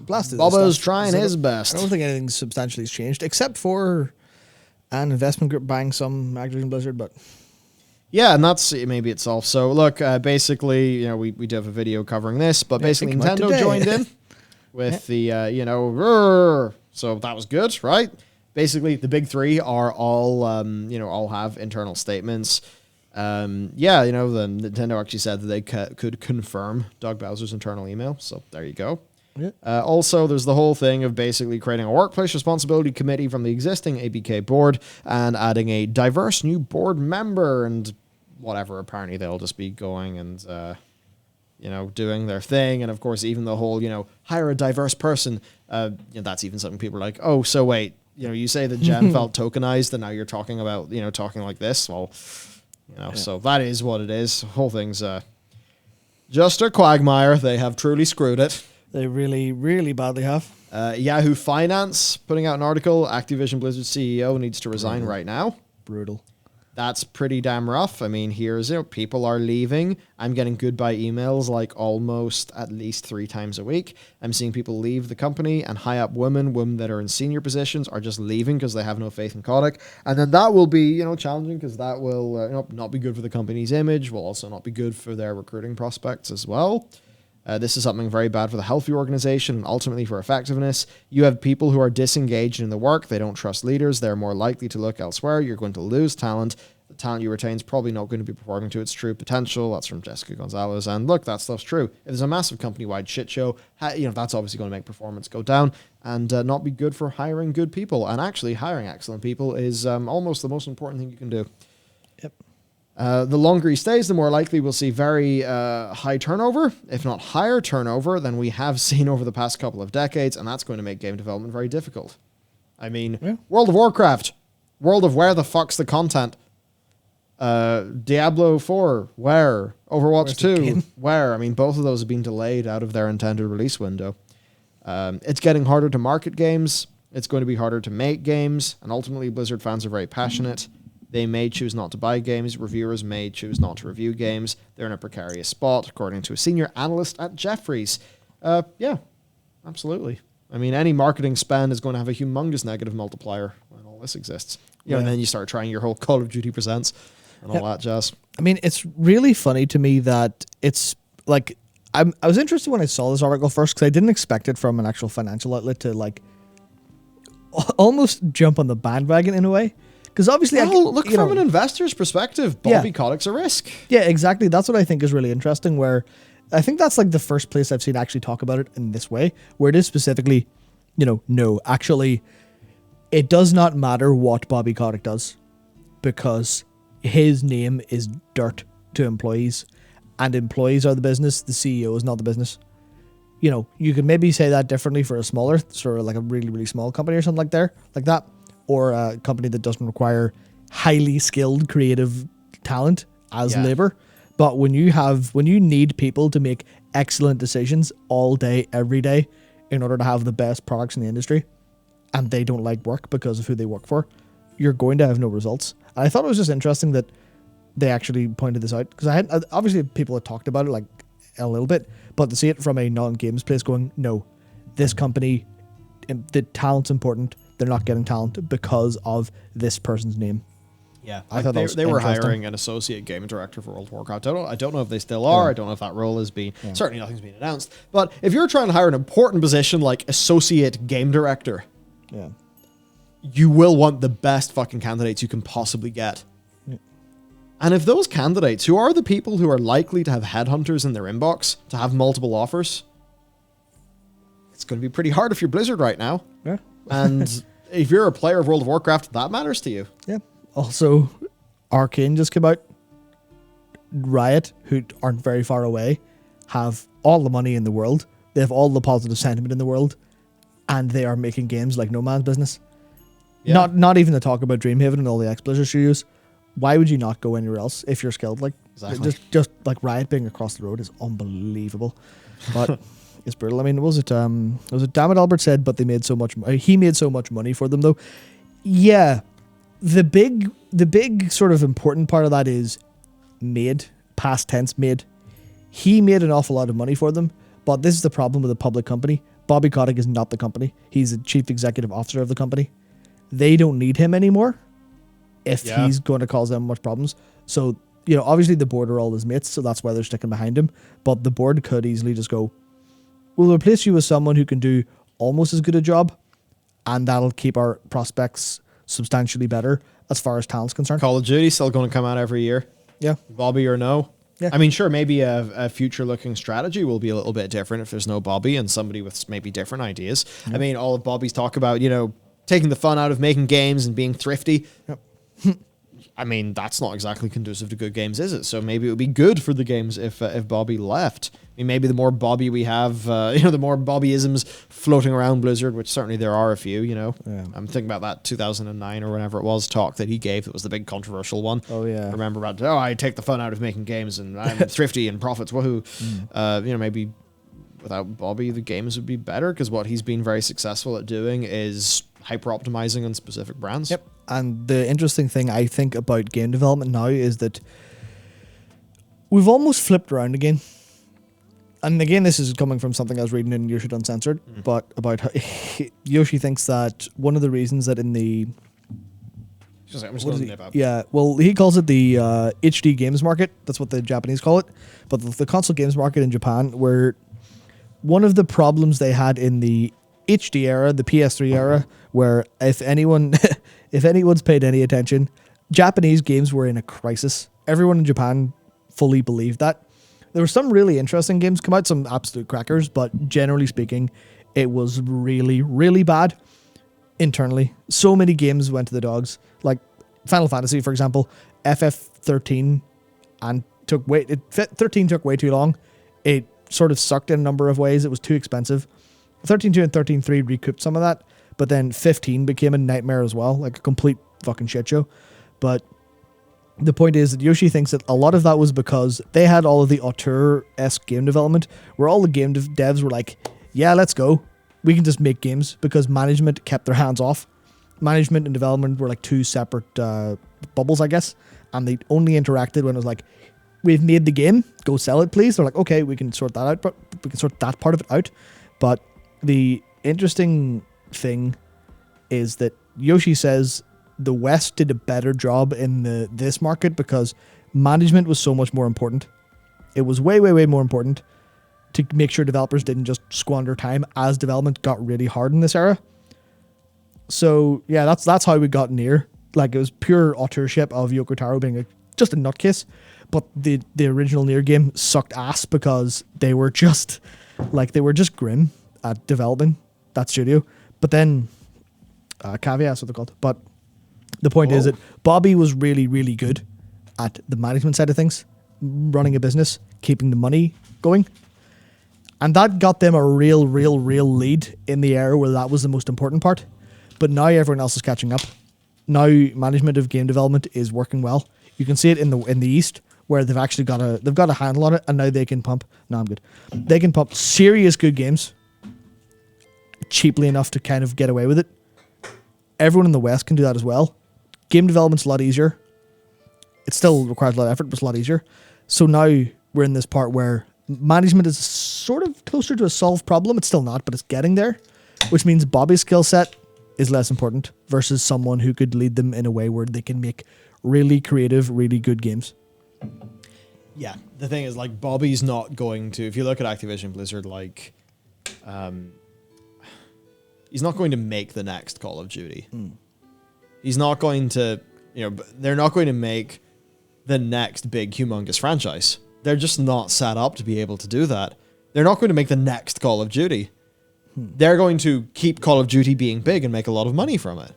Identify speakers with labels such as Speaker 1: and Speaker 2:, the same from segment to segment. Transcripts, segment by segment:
Speaker 1: blasted.
Speaker 2: Bubba's trying his best.
Speaker 1: I don't think anything substantially has changed, except for an investment group buying some Activision Blizzard, but...
Speaker 2: Yeah, and that's maybe itself. So look, basically, we do have a video covering this, but basically Nintendo joined in with the, so that was good, right? Basically, the big three are all, all have internal statements. The Nintendo actually said that they could confirm Doug Bowser's internal email. So there you go. Yeah. Also, there's the whole thing of basically creating a workplace responsibility committee from the existing ABK board and adding a diverse new board member and whatever. Apparently, they'll just be going and, doing their thing. And of course, even the whole, hire a diverse person. That's even something people are like, oh, so wait, you say that Jen felt tokenized and now you're talking about, talking like this. Well, so that is what it is. The whole thing's just a quagmire. They have truly screwed it.
Speaker 1: They really, really badly have.
Speaker 2: Yahoo Finance putting out an article. Activision Blizzard CEO needs to resign right now.
Speaker 1: Brutal.
Speaker 2: That's pretty damn rough. I mean, here's people are leaving. I'm getting goodbye emails like almost at least 3 times a week. I'm seeing people leave the company, and high up women that are in senior positions are just leaving because they have no faith in Kotick. And then that will be, challenging because that will not be good for the company's image. Will also not be good for their recruiting prospects as well. This is something very bad for the health of your organization and ultimately for effectiveness. You have people who are disengaged in the work. They don't trust leaders. They're more likely to look elsewhere. You're going to lose talent. The talent you retain is probably not going to be performing to its true potential. That's from Jessica Gonzalez. And look, that stuff's true. If there's a massive company-wide shit show, that's obviously going to make performance go down and not be good for hiring good people. And actually, hiring excellent people is almost the most important thing you can do.
Speaker 1: Yep.
Speaker 2: The longer he stays, the more likely we'll see very high turnover, if not higher turnover, than we have seen over the past couple of decades, and that's going to make game development very difficult. I mean, World of Warcraft, World of where the fuck's the content? Diablo 4, where? Overwatch 2, where? I mean, both of those have been delayed out of their intended release window. It's getting harder to market games. It's going to be harder to make games, and ultimately Blizzard fans are very passionate. They may choose not to buy games. Reviewers may choose not to review games. They're in a precarious spot, according to a senior analyst at Jefferies. Yeah, absolutely. I mean, any marketing spend is going to have a humongous negative multiplier when all this exists. And then you start trying your whole Call of Duty Presents and all that jazz.
Speaker 1: I mean, it's really funny to me that it's like, I was interested when I saw this article first because I didn't expect it from an actual financial outlet to like almost jump on the bandwagon in a way. Because obviously,
Speaker 2: from an investor's perspective, Bobby Kotick's a risk.
Speaker 1: Yeah, exactly. That's what I think is really interesting, where I think that's like the first place I've seen actually talk about it in this way, where it is specifically, no, actually, it does not matter what Bobby Kotick does because his name is dirt to employees, and employees are the business. The CEO is not the business. You could maybe say that differently for a smaller, sort of like a really, really small company or something like that. Or a company that doesn't require highly skilled creative talent as labor. But when you need people to make excellent decisions all day, every day, in order to have the best products in the industry, and they don't like work because of who they work for, you're going to have no results. And I thought it was just interesting that they actually pointed this out, because obviously people had talked about it like a little bit, but to see it from a non-games place going, no, this company, the talent's important. They're not getting talent because of this person's name.
Speaker 2: Yeah, I thought they were hiring an associate game director for World of Warcraft. I don't know if they still are. Yeah. I don't know if that role has been. Yeah. Certainly, nothing's been announced. But if you're trying to hire an important position like associate game director, you will want the best fucking candidates you can possibly get. Yeah. And if those candidates, who are the people who are likely to have headhunters in their inbox to have multiple offers, it's going to be pretty hard if you're Blizzard right now. Yeah. And if you're a player of World of Warcraft, that matters to you. Yeah.
Speaker 1: Also, Arcane just came out. Riot, who aren't very far away, have all the money in the world. They have all the positive sentiment in the world. And they are making games like no man's business. Yeah. Not even to talk about Dreamhaven and all the ex-Blizzard studios. Why would you not go anywhere else if you're skilled? Like, exactly. Just like Riot being across the road is unbelievable. But... It's brutal. I mean, was it Dammit Albert said, but they made so much. He made so much money for them, though. Yeah, the big sort of important part of that is made, past tense made. He made an awful lot of money for them, but this is the problem with a public company. Bobby Kotick is not the company. He's the chief executive officer of the company. They don't need him anymore if he's going to cause them much problems. So, obviously the board are all his mates, so that's why they're sticking behind him. But the board could easily just go, we'll replace you with someone who can do almost as good a job, and that'll keep our prospects substantially better as far as talent's concerned.
Speaker 2: Call of Duty still going to come out every year.
Speaker 1: Yeah.
Speaker 2: Bobby or no.
Speaker 1: Yeah.
Speaker 2: I mean, sure, maybe a future-looking strategy will be a little bit different if there's no Bobby and somebody with maybe different ideas. I mean, all of Bobby's talk about, taking the fun out of making games and being thrifty.
Speaker 1: Yep.
Speaker 2: I mean, that's not exactly conducive to good games, is it? So maybe it would be good for the games if Bobby left. I mean, maybe the more Bobby we have, the more Bobbyisms floating around Blizzard, which certainly there are a few, Yeah. I'm thinking about that 2009 or whenever it was talk that he gave. That was the big controversial one.
Speaker 1: Oh, yeah.
Speaker 2: Remember about, I take the fun out of making games and I'm thrifty and profits, woohoo. Maybe without Bobby, the games would be better because what he's been very successful at doing is hyper-optimizing on specific brands.
Speaker 1: Yep. And the interesting thing I think about game development now is that we've almost flipped around again. And again, this is coming from something I was reading in Yoshi Uncensored, but about how Yoshi thinks that one of the reasons that in the...
Speaker 2: I'm just going to nip up.
Speaker 1: Yeah, well, he calls it the HD games market. That's what the Japanese call it. But the console games market in Japan, where one of the problems they had in the HD era, the PS3 era, where if anyone's paid any attention, Japanese games were in a crisis. Everyone in Japan fully believed that. There were some really interesting games come out, some absolute crackers, but generally speaking, it was really, really bad internally. So many games went to the dogs. Like Final Fantasy, for example, FF13 and 13 took way too long. It sort of sucked in a number of ways. It was too expensive. 13.2 and 13.3 recouped some of that, but then 15 became a nightmare as well, like a complete fucking shit show. But the point is that Yoshi thinks that a lot of that was because they had all of the auteur-esque game development, where all the game devs were like, yeah, let's go. We can just make games, because management kept their hands off. Management and development were like two separate bubbles, I guess, and they only interacted when it was like, we've made the game, go sell it, please. They're like, okay, we can sort that out, but we can sort that part of it out. But the interesting thing is that Yoshi says the West did a better job in this market because management was so much more important. It was way, way, way more important to make sure developers didn't just squander time as development got really hard in this era. So yeah, that's how we got near. Like, it was pure authorship of Yoko Taro being just a nutcase. But the original Nier game sucked ass because they were just grim at developing that studio. But then caveats, what they're called. But the point is that Bobby was really, really good at the management side of things, running a business, keeping the money going. And that got them a real lead in the era where that was the most important part. But now everyone else is catching up. Now management of game development is working well. You can see it in the East, where they've actually got a handle on it, and now they can pump. No, I'm good. They can pump serious good games cheaply enough to kind of get away with it. Everyone in the West can do that as well. Game development's a lot easier. It still requires a lot of effort, but it's a lot easier. So now we're in this part where management is sort of closer to a solved problem. It's still not, but it's getting there, which means Bobby's skill set is less important versus someone who could lead them in a way where they can make really creative, really good games.
Speaker 2: Yeah, the thing is, like, Bobby's not going to, if you look at Activision Blizzard, like, he's not going to make the next Call of Duty. He's not going to, they're not going to make the next big, humongous franchise. They're just not set up to be able to do that. They're not going to make the next Call of Duty. They're going to keep Call of Duty being big and make a lot of money from it.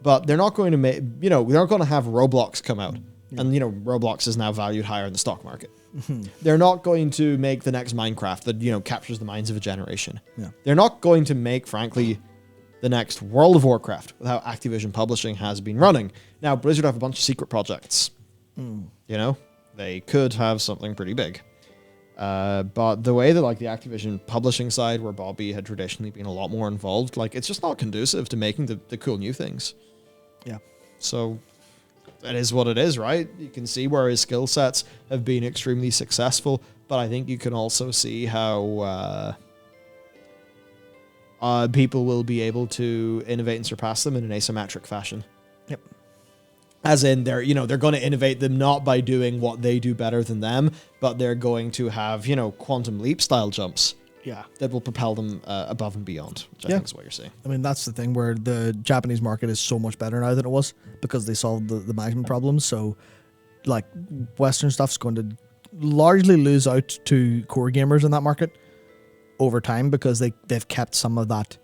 Speaker 2: But they're not going to make, they're not going to have Roblox come out. And, Roblox is now valued higher in the stock market. They're not going to make the next Minecraft that, captures the minds of a generation.
Speaker 1: Yeah. They're
Speaker 2: not going to make, frankly, the next World of Warcraft with how Activision Publishing has been running. Now, Blizzard have a bunch of secret projects. They could have something pretty big. But the way that, like, the Activision Publishing side, where Bobby had traditionally been a lot more involved, like, it's just not conducive to making the cool new things.
Speaker 1: Yeah.
Speaker 2: So it is what it is, right? You can see where his skill sets have been extremely successful, but I think you can also see how people will be able to innovate and surpass them in an asymmetric fashion.
Speaker 1: Yep.
Speaker 2: As in, they're going to innovate them not by doing what they do better than them, but they're going to have, quantum leap style jumps.
Speaker 1: Yeah.
Speaker 2: That will propel them above and beyond, which I think is what you're saying.
Speaker 1: I mean, that's the thing where the Japanese market is so much better now than it was because they solved the management problems. So, like, Western stuff's going to largely lose out to core gamers in that market over time because they've kept some of that,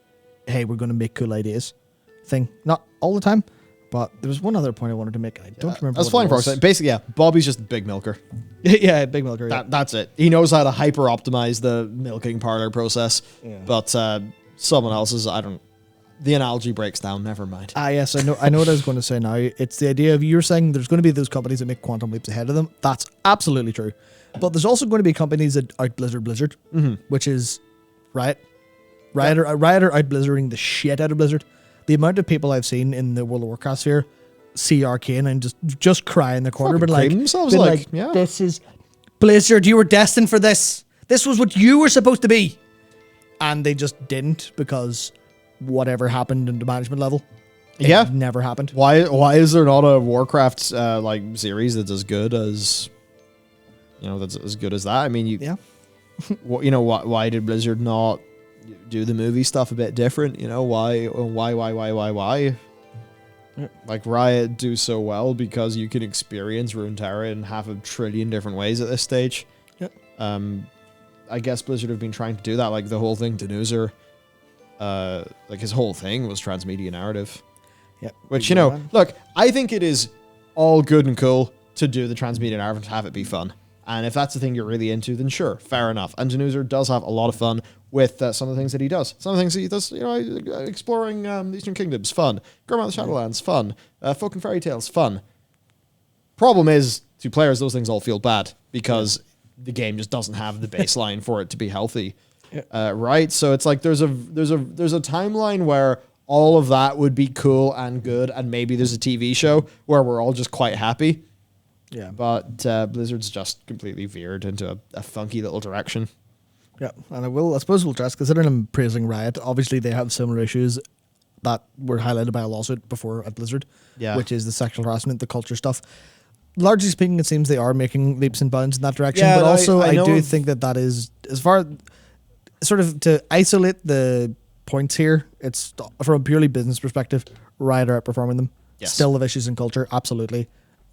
Speaker 1: hey, we're going to make cool ideas thing. Not all the time. But there was one other point I wanted to make. I don't remember.
Speaker 2: That's Flying Fox. Basically, yeah, Bobby's just a big milker.
Speaker 1: Yeah, big milker. Yeah.
Speaker 2: That's it. He knows how to hyper optimize the milking parlor process. Yeah. But someone else's, the analogy breaks down. Never mind.
Speaker 1: Yes, I know what I was going to say now. It's the idea of you're saying there's going to be those companies that make quantum leaps ahead of them. That's absolutely true. But there's also going to be companies that out Blizzard, which is Riot. Riot are out Blizzarding the shit out of Blizzard. The amount of people I've seen in the World of Warcraft sphere see Arcane and just cry in the corner, but
Speaker 2: yeah.
Speaker 1: This is Blizzard. You were destined for this. This was what you were supposed to be, and they just didn't because whatever happened in the management level, it never happened.
Speaker 2: Why is there not a Warcraft series that's as good as that? I mean, why did Blizzard not do the movie stuff a bit different? Why? Like, Riot do so well because you can experience Runeterra in 500 billion different ways at this stage.
Speaker 1: Yep.
Speaker 2: I guess Blizzard have been trying to do that. Like, the whole thing, Denuser, his whole thing was transmedia narrative.
Speaker 1: Yep.
Speaker 2: Which, look, I think it is all good and cool to do the transmedia narrative and to have it be fun. And if that's the thing you're really into, then sure, fair enough. And Denuser does have a lot of fun with some of the things that he does. Some of the things that he does, exploring the Eastern Kingdoms, fun. Going around the Shadowlands, fun. Folk and Fairy Tales, fun. Problem is, to players, those things all feel bad because the game just doesn't have the baseline for it to be healthy, right? So it's like there's a timeline where all of that would be cool and good, and maybe there's a TV show where we're all just quite happy.
Speaker 1: Yeah,
Speaker 2: but Blizzard's just completely veered into a funky little direction.
Speaker 1: Yeah, and I suppose we'll trust, considering I'm praising Riot, obviously they have similar issues that were highlighted by a lawsuit before at Blizzard, which is the sexual harassment, the culture stuff. Largely speaking, it seems they are making leaps and bounds in that direction, but also I do think that is, as far sort of to isolate the points here, it's from a purely business perspective, Riot are outperforming them.
Speaker 2: Yes.
Speaker 1: Still have issues in culture, absolutely.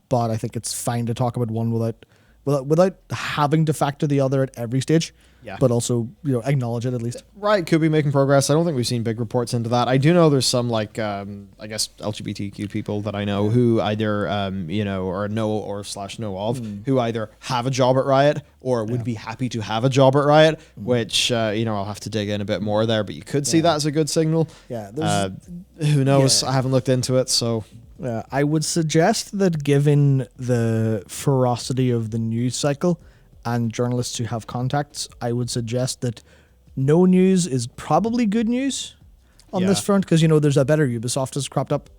Speaker 1: But I think it's fine to talk about one without having to factor the other at every stage. Yeah. But also, acknowledge it at least.
Speaker 2: Riot could be making progress. I don't think we've seen big reports into that. I do know there's some I guess LGBTQ people that I know who either or know or / know of who either have a job at Riot or would be happy to have a job at Riot, which I'll have to dig in a bit more there, but you could see that as a good signal.
Speaker 1: Yeah.
Speaker 2: Who knows? I haven't looked into it, so
Speaker 1: I would suggest that given the ferocity of the news cycle and journalists who have contacts, I would suggest that no news is probably good news on this front, because there's a better Ubisoft has cropped up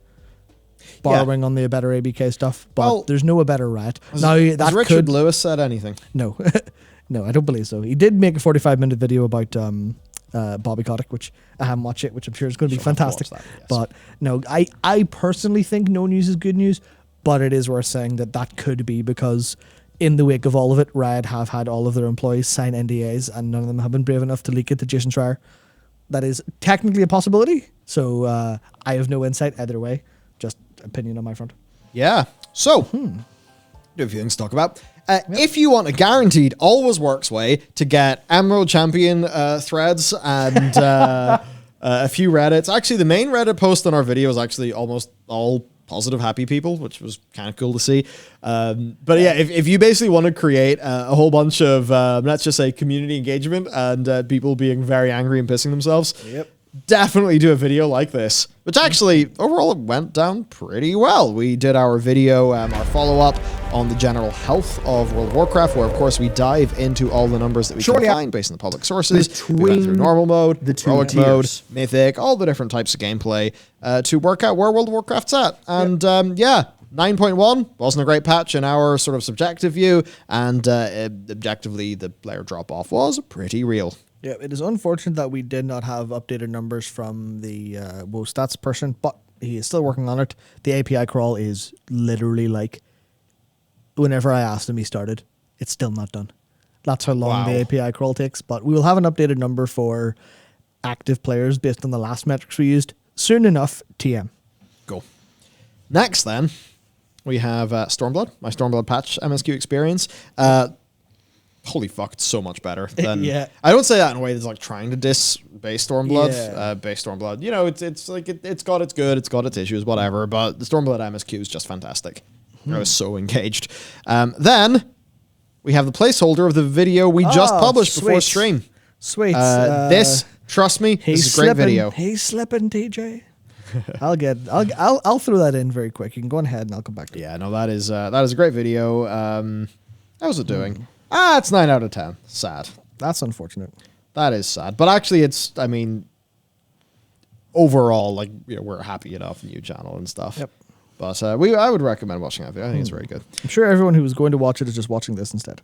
Speaker 1: borrowing on the a better ABK stuff, but there's no a better Riot.
Speaker 2: Has Richard Lewis said anything?
Speaker 1: No. No, I don't believe so. He did make a 45-minute video about Bobby Kotick, which I haven't watched it, which I'm sure is going to be fantastic. But no, I personally think no news is good news, but it is worth saying that could be because in the wake of all of it, Riot have had all of their employees sign NDAs and none of them have been brave enough to leak it to Jason Schreier. That is technically a possibility. So I have no insight either way, just opinion on my front.
Speaker 2: Yeah. So, do a few things to talk about. If you want a guaranteed, always works way to get Emerald Champion threads and a few Reddits. Actually, the main Reddit post on our video is actually almost all positive, happy people, which was kind of cool to see. But yeah, if you basically want to create a whole bunch of, let's just say, community engagement and people being very angry and pissing themselves, definitely do a video like this, which actually overall it went down pretty well. We did our video, our follow-up on the general health of World of Warcraft, where of course we dive into all the numbers that we can find based on the public sources. We went through normal mode, heroic mode, mythic, all the different types of gameplay to work out where World of Warcraft's at. And 9.1 wasn't a great patch in our sort of subjective view, and objectively the player drop-off was pretty real.
Speaker 1: Yeah, it is unfortunate that we did not have updated numbers from the WoW stats person, but he is still working on it. The API crawl is literally like, whenever I asked him, he started. It's still not done. That's how long the API crawl takes. But we will have an updated number for active players based on the last metrics we used soon enough. TM.
Speaker 2: Cool. Next, then, we have Stormblood, my Stormblood patch MSQ experience. Holy fuck, it's so much better than...
Speaker 1: Yeah.
Speaker 2: I don't say that in a way that's like trying to diss base Stormblood.
Speaker 1: Yeah.
Speaker 2: Base Stormblood, you know, it's like it's got its good, it's got its issues, whatever, but the Stormblood MSQ is just fantastic. I was so engaged. Then we have the placeholder of the video we just published before stream.
Speaker 1: Sweet.
Speaker 2: This, trust me, this is a great video.
Speaker 1: He's slipping, TJ. I'll throw that in very quick. You can go ahead and I'll come back to it.
Speaker 2: Yeah, no, that is a great video. How's it doing? It's 9 out of 10. Sad.
Speaker 1: That's unfortunate.
Speaker 2: That is sad. But actually, it's, I mean, overall, like, you know, we're happy enough, new channel and stuff.
Speaker 1: Yep.
Speaker 2: But I would recommend watching that video. I think it's very good.
Speaker 1: I'm sure everyone who was going to watch it is just watching this instead.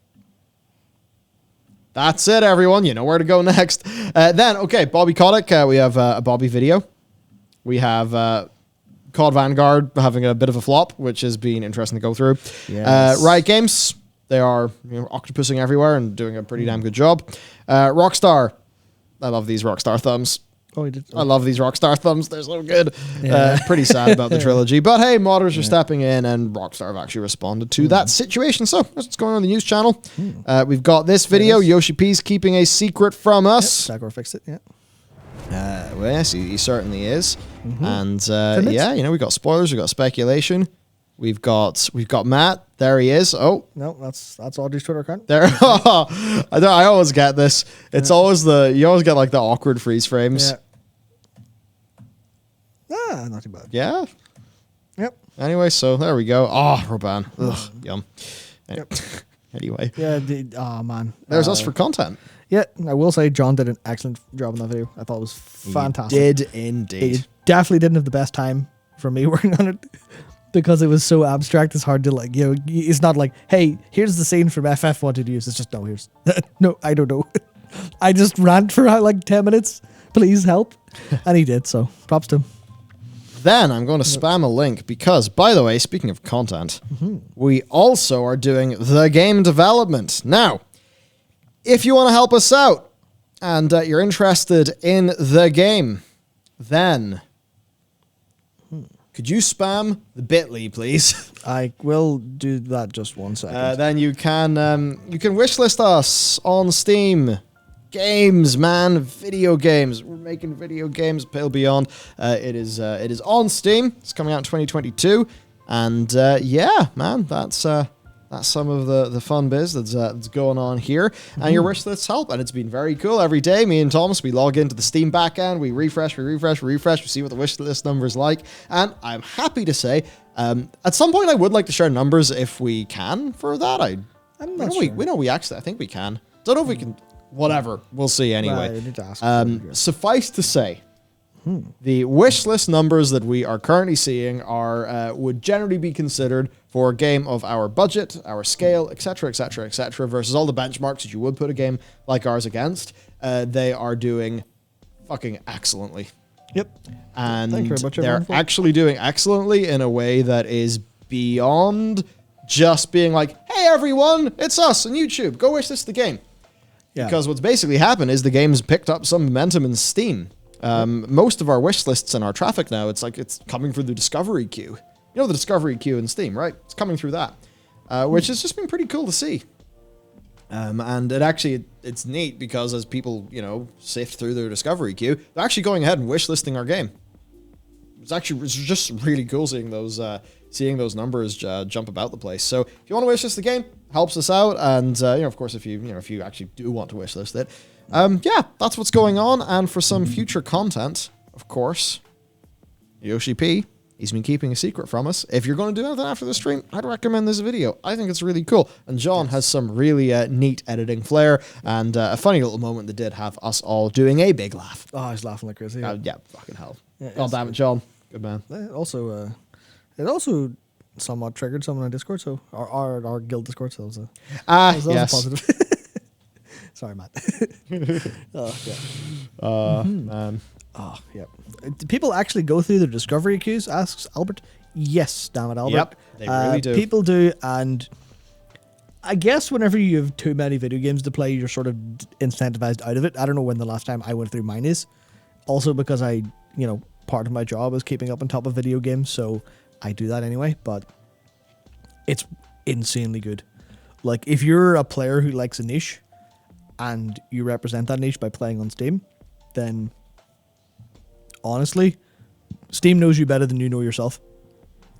Speaker 2: That's it, everyone. You know where to go next. Then, okay, Bobby Kotick. We have a Bobby video. We have COD Vanguard having a bit of a flop, which has been interesting to go through.
Speaker 1: Yes.
Speaker 2: Riot Games. They are, you know, octopusing everywhere and doing a pretty damn good job. Rockstar. I love these Rockstar thumbs.
Speaker 1: Oh, he did.
Speaker 2: I love these Rockstar thumbs. They're so good.
Speaker 1: Yeah.
Speaker 2: Pretty sad about the trilogy. But hey, modders are stepping in and Rockstar have actually responded to that situation. So that's what's going on the news channel. We've got this video. Yoshi P's keeping a secret from us.
Speaker 1: Yep, Zagor fixed it, yeah.
Speaker 2: Well, yes, he certainly is. And yeah, you know, we've got spoilers. We've got speculation. We've got Matt. There he is. Oh.
Speaker 1: No, that's Audrey's Twitter account.
Speaker 2: There. I always get this. It's always you always get like the awkward freeze frames.
Speaker 1: Yeah. Not too bad.
Speaker 2: Yeah.
Speaker 1: Yep.
Speaker 2: Anyway, so there we go. Oh, Roban. Ugh, yum.
Speaker 1: Yep.
Speaker 2: Anyway.
Speaker 1: Yeah. Man.
Speaker 2: There's us for content.
Speaker 1: Yeah, I will say John did an excellent job in that video. I thought it was fantastic.
Speaker 2: He did indeed.
Speaker 1: He definitely didn't have the best time for me working on it. Because it was so abstract, it's hard to like, you know, it's not like, hey, here's the scene from FF wanted to use. It's just, no, here's, no, I don't know. I just rant for like 10 minutes. Please help. And he did, so props to him.
Speaker 2: Then I'm going to spam a link because, by the way, speaking of content, we also are doing the game development. Now, if you want to help us out and you're interested in the game, then... could you spam the bit.ly, please?
Speaker 1: I will do that just 1 second.
Speaker 2: Then you can wishlist us on Steam. Games, man, video games. We're making video games. Pale Beyond. It is on Steam. It's coming out in 2022, and yeah, man, that's some of the fun biz that's going on here. And your wish lists help, and it's been very cool. Every day, me and Thomas, we log into the Steam backend, we refresh, we see what the wish list number is like. And I'm happy to say, at some point, I would like to share numbers if we can for that.
Speaker 1: I'm not sure.
Speaker 2: I think we can. Don't know if we can. Whatever, we'll see anyway.
Speaker 1: Right, I need to ask
Speaker 2: suffice to say, the wish list numbers that we are currently seeing are would generally be considered for a game of our budget, our scale, etc., etc., etc., versus all the benchmarks that you would put a game like ours against. They are doing fucking excellently.
Speaker 1: Yep.
Speaker 2: And
Speaker 1: Thank you very much,
Speaker 2: they're
Speaker 1: everyone,
Speaker 2: actually doing excellently in a way that is beyond just being like, hey everyone, it's us on YouTube, go wish this the game.
Speaker 1: Yeah.
Speaker 2: Because what's basically happened is the game's picked up some momentum in Steam. Most of our wish lists and our traffic now, it's like it's coming through the discovery queue. You know the discovery queue in Steam, right? It's coming through that, which has just been pretty cool to see. And it's neat because as people, you know, sift through their discovery queue, they're actually going ahead and wish listing our game. It's just really cool seeing those numbers jump about the place. So if you want to wish list the game, helps us out, and you know, of course, if you actually do want to wish list it, yeah, that's what's going on. And for some future content, of course, Yoshi P, he's been keeping a secret from us. If you're going to do anything after the stream, I'd recommend this video. I think it's really cool, and John has some really neat editing flair and a funny little moment that did have us all doing a big laugh.
Speaker 1: Oh, I was laughing like crazy.
Speaker 2: Yeah, fucking hell.
Speaker 1: Yeah,
Speaker 2: God damn it, John. Good man.
Speaker 1: It also somewhat triggered someone on Discord, so our guild Discord, so it was
Speaker 2: yes.
Speaker 1: positive. Sorry, Matt. Oh, yeah.
Speaker 2: Man.
Speaker 1: Oh, yeah. Do people actually go through the discovery queues, asks Albert. Yes, damn it, Albert.
Speaker 2: Yep, they really do.
Speaker 1: People do, and I guess whenever you have too many video games to play, you're sort of incentivized out of it. I don't know when the last time I went through mine is. Also because I, part of my job is keeping up on top of video games, so I do that anyway, but it's insanely good. Like, if you're a player who likes a niche, and you represent that niche by playing on Steam, then honestly, Steam knows you better than you know yourself.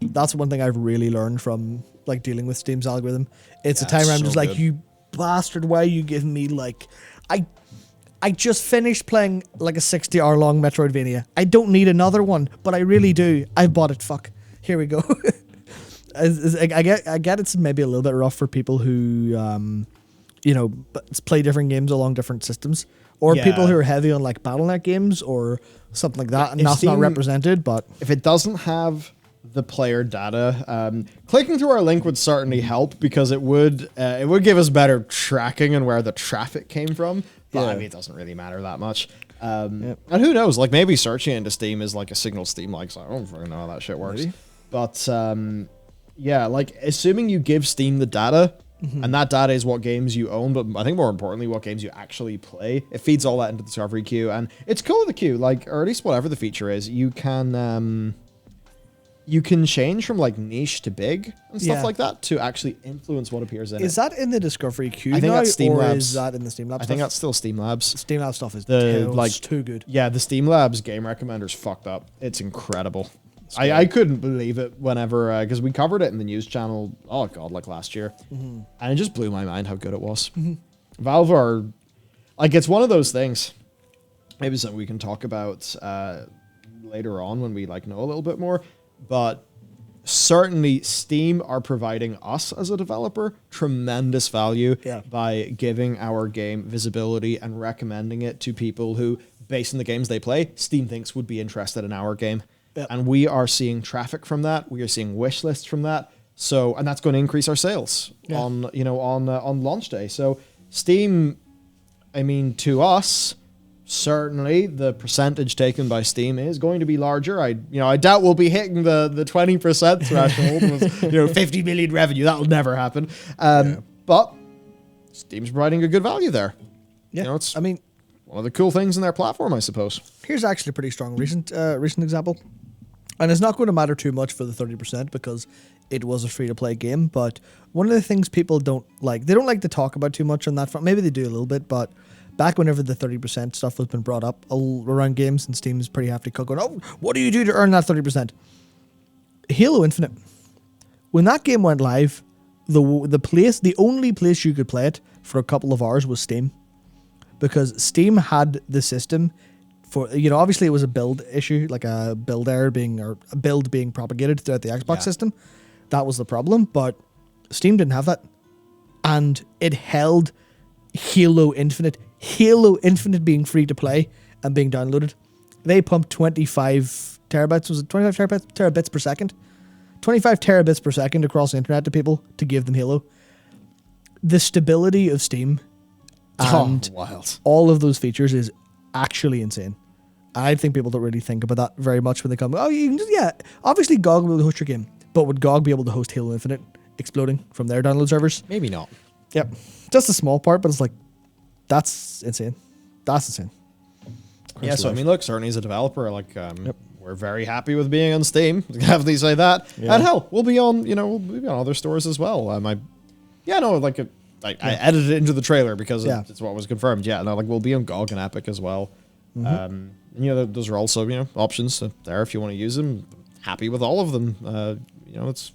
Speaker 1: That's one thing I've really learned from like dealing with Steam's algorithm. It's a time where I'm just like, you bastard, why are you giving me like I just finished playing like a 60-hour long Metroidvania. I don't need another one, but I really do. I've bought it. Fuck. Here we go. I get it's maybe a little bit rough for people who play different games along different systems, or people who are heavy on like Battle.net games or something like that, and that's Steam, not represented. But
Speaker 2: if it doesn't have the player data, clicking through our link would certainly help, because it would give us better tracking and where the traffic came from. But I mean, it doesn't really matter that much. And who knows? Like, maybe searching into Steam is like a signal Steam likes. I don't fucking know how that shit works. Maybe. But like, assuming you give Steam the data, and that data is what games you own, but I think more importantly, what games you actually play. It feeds all that into the discovery queue, and it's cool with the queue, like, or at least whatever the feature is, you can change from like niche to big and stuff like that to actually influence what appears in it.
Speaker 1: Is that in the discovery queue?
Speaker 2: I think that's Steam Labs.
Speaker 1: Is that in the Steam Labs?
Speaker 2: I think that's still Steam Labs.
Speaker 1: Steam Labs stuff is too good.
Speaker 2: Yeah, the Steam Labs game recommender's fucked up. It's incredible. I couldn't believe it whenever, because we covered it in the news channel, oh god, like last year. And it just blew my mind how good it was. Valve are, like, it's one of those things, maybe something we can talk about later on when we like know a little bit more, but certainly Steam are providing us as a developer tremendous value by giving our game visibility and recommending it to people who, based on the games they play, Steam thinks would be interested in our game. Yep. And we are seeing traffic from that. We are seeing wish lists from that. So, and that's going to increase our sales on launch day. So Steam, I mean, to us, certainly the percentage taken by Steam is going to be larger. I doubt we'll be hitting the 20% threshold with 50 million revenue. That'll never happen. But Steam's providing a good value there.
Speaker 1: Yeah,
Speaker 2: it's one of the cool things in their platform, I suppose.
Speaker 1: Here's actually a pretty strong recent example. And it's not going to matter too much for the 30% because it was a free-to-play game. But one of the things people don't like to talk about too much on that front. Maybe they do a little bit, but back whenever the 30% stuff was been brought up around games, and Steam's pretty hefty going, oh, what do you do to earn that 30%? Halo Infinite. When that game went live, the only place you could play it for a couple of hours was Steam. Because Steam had the system for, obviously it was a build issue, like a build error a build being propagated throughout the Xbox system. That was the problem, but Steam didn't have that. And it held Halo Infinite being free to play and being downloaded. They pumped 25 terabytes, was it 25 terabits per second? 25 terabits per second across the internet to people to give them Halo. The stability of Steam and all of those features is actually insane. I think people don't really think about that very much when they come, oh, you can just, obviously GOG will be able to host your game, but would GOG be able to host Halo Infinite exploding from their download servers?
Speaker 2: Maybe not.
Speaker 1: Yep. Just a small part, but it's like, that's insane. That's insane.
Speaker 2: Yeah, so I mean, look, certainly as a developer, like, we're very happy with being on Steam. Have they say that? Yeah. And hell, we'll be on other stores as well. I edited it into the trailer because it's what was confirmed. Yeah, no, like we'll be on GOG and Epic as well. Those are also options there if you want to use them. Happy with all of them. It's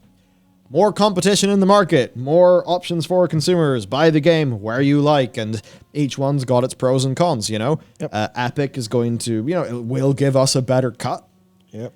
Speaker 2: more competition in the market, more options for consumers. Buy the game where you like, and each one's got its pros and cons. Epic is going to it will give us a better cut.
Speaker 1: Yep.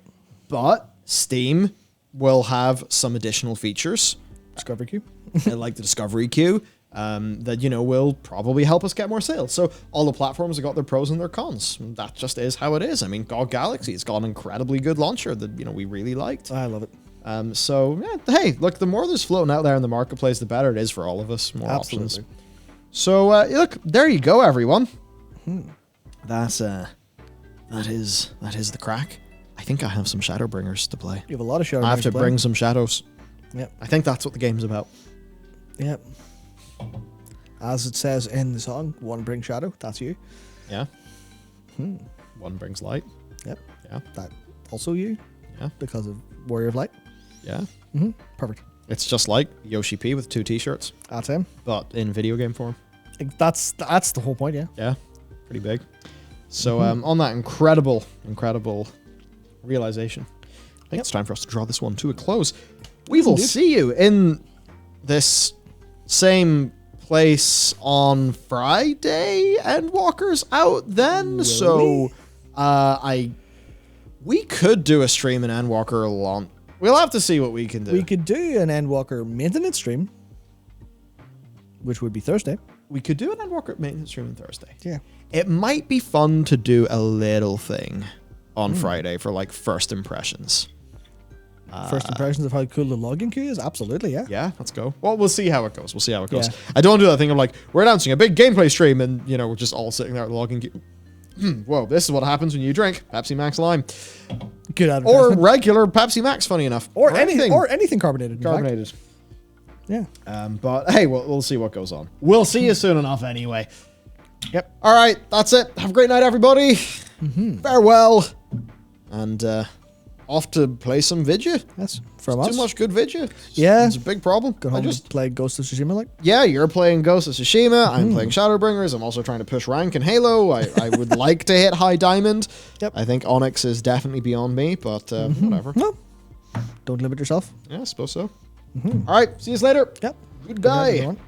Speaker 2: But Steam will have some additional features.
Speaker 1: Discovery queue.
Speaker 2: Like the discovery queue. That will probably help us get more sales. So all the platforms have got their pros and their cons. That just is how it is. I mean, GOG Galaxy, it's got an incredibly good launcher that we really liked.
Speaker 1: I love it.
Speaker 2: Hey, look, the more there's floating out there in the marketplace, the better it is for all of us. More options. So look, there you go, everyone. That is the crack. I think I have some Shadowbringers to play.
Speaker 1: You have a lot of Shadowbringers.
Speaker 2: I have to bring some shadows.
Speaker 1: Yep.
Speaker 2: I think that's what the game's about.
Speaker 1: Yep. As it says in the song, one brings shadow. That's you.
Speaker 2: Yeah. One brings light.
Speaker 1: Yep.
Speaker 2: Yeah.
Speaker 1: That also you.
Speaker 2: Yeah.
Speaker 1: Because of Warrior of Light.
Speaker 2: Yeah.
Speaker 1: Perfect.
Speaker 2: It's just like Yoshi P with 2 t-shirts.
Speaker 1: That's him.
Speaker 2: But in video game form.
Speaker 1: That's the whole point, yeah.
Speaker 2: Yeah. Pretty big. So on that incredible realization, I think it's time for us to draw this one to a close. We will see you in this same place on Friday. Endwalker's out then. We could do a stream in Endwalker alone. We'll have to see what we can do.
Speaker 1: We could do an Endwalker maintenance stream, which would be Thursday.
Speaker 2: We could do an Endwalker maintenance stream on Thursday.
Speaker 1: Yeah.
Speaker 2: It might be fun to do a little thing on Friday for like first impressions.
Speaker 1: First impressions of how cool the login queue is? Absolutely, yeah.
Speaker 2: Yeah, let's go. Well, we'll see how it goes.
Speaker 1: Yeah.
Speaker 2: I don't want to do that thing of like, we're announcing a big gameplay stream and, you know, we're just all sitting there at the login queue. Whoa, this is what happens when you drink Pepsi Max Lime.
Speaker 1: Good advertisement.
Speaker 2: Or regular Pepsi Max, funny enough.
Speaker 1: Or anything carbonated. in fact.
Speaker 2: Carbonated.
Speaker 1: Yeah.
Speaker 2: But hey, we'll see what goes on. We'll see you soon enough anyway.
Speaker 1: Yep.
Speaker 2: All right, that's it. Have a great night, everybody. Farewell. And off to play some Vidya.
Speaker 1: That's from us.
Speaker 2: Too much good Vidya.
Speaker 1: Yeah.
Speaker 2: It's a big problem.
Speaker 1: Go home and play Ghost of Tsushima like.
Speaker 2: Yeah, you're playing Ghost of Tsushima. I'm playing Shadowbringers. I'm also trying to push rank in Halo. I would like to hit high diamond.
Speaker 1: Yep.
Speaker 2: I think Onyx is definitely beyond me, but whatever.
Speaker 1: No. Don't limit yourself.
Speaker 2: Yeah, I suppose so. All right, see you later.
Speaker 1: Yep.
Speaker 2: Good guy.
Speaker 1: Good night, everyone.